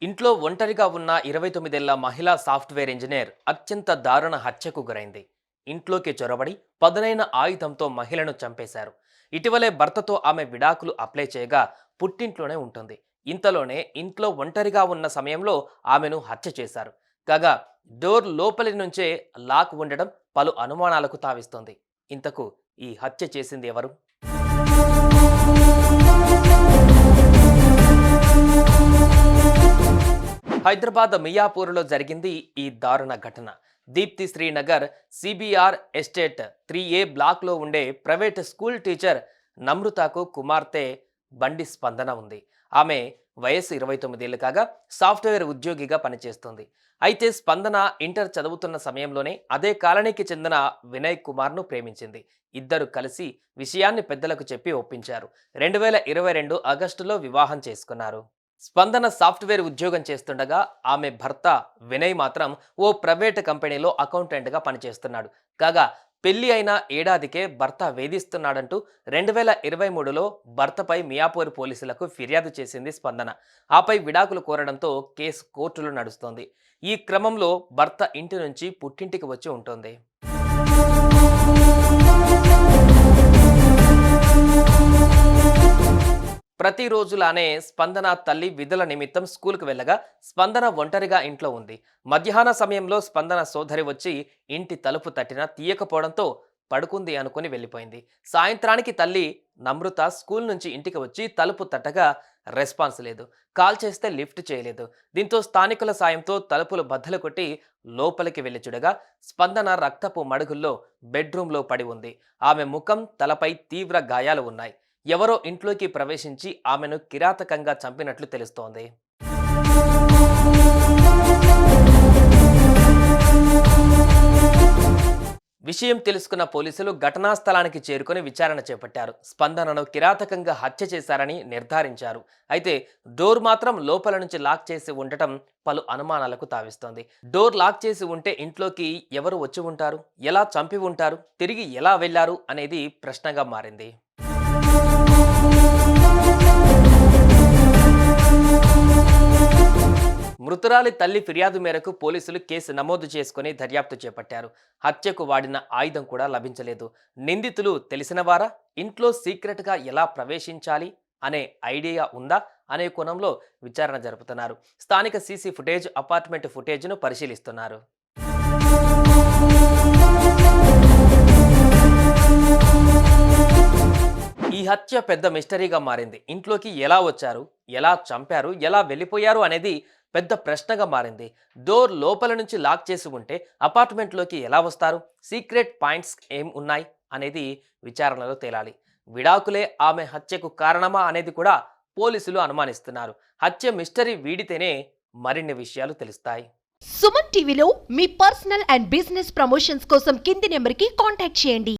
ఇంట్లో ఒంటరిగా ఉన్న 29 ఏళ్ల మహిళా సాఫ్ట్వేర్ ఇంజనీర్ అత్యంత దారుణ హత్యకు గురైంది. ఇంట్లోకి చొరబడి పదునైన ఆయుధంతో మహిళను చంపేశారు. ఇటీవలే భర్తతో ఆమె విడాకులు అప్లై చేయగా పుట్టింట్లోనే ఉంటుంది. ఇంతలోనే ఇంట్లో ఒంటరిగా ఉన్న సమయంలో ఆమెను హత్య చేశారు. కాగా డోర్ లోపలి నుంచే లాక్ ఉండడం పలు అనుమానాలకు తావిస్తోంది. ఇంతకు ఈ హత్య చేసింది ఎవరు? హైదరాబాద్ మియాపూర్లో జరిగింది ఈ దారుణ ఘటన. Deepti Srinagar CBR estate 3A బ్లాక్లో ఉండే ప్రైవేట్ స్కూల్ టీచర్ నమ్రతకు కుమార్తె బండి స్పందన ఉంది. ఆమె వయసు 29 ఏళ్ళు కాగా సాఫ్ట్వేర్ ఉద్యోగిగా పనిచేస్తుంది. అయితే స్పందన ఇంటర్ చదువుతున్న సమయంలోనే అదే కాలనీకి చెందిన వినయ్ కుమార్ను ప్రేమించింది. ఇద్దరు కలిసి విషయాన్ని పెద్దలకు చెప్పి ఒప్పించారు. 2022 ఆగస్టులో వివాహం చేసుకున్నారు. స్పందన సాఫ్ట్వేర్ ఉద్యోగం చేస్తుండగా ఆమె భర్త వినయ్ మాత్రం ఓ ప్రైవేట్ కంపెనీలో అకౌంటెంట్గా పనిచేస్తున్నాడు. కాగా పెళ్లి అయిన ఏడాదికే భర్త వేధిస్తున్నాడంటూ 2023లో భర్తపై మియాపూర్ పోలీసులకు ఫిర్యాదు చేసింది స్పందన. ఆపై విడాకులు కోరడంతో కేసు కోర్టులో నడుస్తోంది. ఈ క్రమంలో భర్త ఇంటి నుంచి పుట్టింటికి వచ్చి ఉంటుంది. ప్రతిరోజులానే స్పందన తల్లి విధుల నిమిత్తం స్కూల్కు వెళ్ళగా స్పందన ఒంటరిగా ఇంట్లో ఉంది. మధ్యాహ్న సమయంలో స్పందన సోదరి వచ్చి ఇంటి తలుపు తట్టినా తీయకపోవడంతో పడుకుంది అనుకుని వెళ్ళిపోయింది. సాయంత్రానికి తల్లి నమ్రత స్కూల్ నుంచి ఇంటికి వచ్చి తలుపు తట్టగా రెస్పాన్స్ లేదు. కాల్ చేస్తే లిఫ్ట్ చేయలేదు. దీంతో స్థానికుల సాయంతో తలుపులు బద్దలు కొట్టి లోపలికి వెళ్ళి చూడగా స్పందన రక్తపు మడుగుల్లో బెడ్రూమ్లో పడి ఉంది. ఆమె ముఖం, తలపై తీవ్ర గాయాలు ఉన్నాయి. ఎవరో ఇంట్లోకి ప్రవేశించి ఆమెను కిరాతకంగా చంపినట్లు తెలుస్తోంది. విషయం తెలుసుకున్న పోలీసులు ఘటనా స్థలానికి చేరుకొని విచారణ చేపట్టారు. స్పందనను కిరాతకంగా హత్య చేశారని నిర్ధారించారు. అయితే డోర్ మాత్రం లోపల నుంచి లాక్ చేసి ఉండటం పలు అనుమానాలకు తావిస్తోంది. డోర్ లాక్ చేసి ఉంటే ఇంట్లోకి ఎవరు వచ్చి ఉంటారు, ఎలా చంపి ఉంటారు, తిరిగి ఎలా వెళ్లారు అనేది ప్రశ్నగా మారింది. మృతురాలి తల్లి ఫిర్యాదు మేరకు పోలీసులు కేసు నమోదు చేసుకుని దర్యాప్తు చేపట్టారు. హత్యకు వాడిన ఆయుధం కూడా లభించలేదు. నిందితులు తెలిసినవారా, ఇంట్లో సీక్రెట్గా ఎలా ప్రవేశించాలి అనే ఐడియా ఉందా అనే కోణంలో విచారణ జరుపుతున్నారు. స్థానిక సీసీ ఫుటేజ్, అపార్ట్మెంట్ ఫుటేజ్ను పరిశీలిస్తున్నారు. ఈ హత్య పెద్ద మిస్టరీగా మారింది. ఇంట్లోకి ఎలా వచ్చారు, ఎలా చంపారు, ఎలా వెళ్ళిపోయారు అనేది పెద్ద ప్రశ్నగా మారింది. డోర్ లోపల నుంచి లాక్ చేసి ఉంటే అపార్ట్మెంట్లోకి ఎలా వస్తారు, సీక్రెట్ పాయింట్స్ ఏం ఉన్నాయి అనేది విచారణలో తేలాలి. విడాకులే ఆమె హత్యకు కారణమా అనేది కూడా పోలీసులు అనుమానిస్తున్నారు. హత్య మిస్టరీ వీడితేనే మరిన్ని విషయాలు తెలుస్తాయి. సుమన్ టీవీలో మీ పర్సనల్ అండ్ బిజినెస్ ప్రమోషన్స్ కోసం కింది నెంబర్కి కాంటాక్ట్ చేయండి.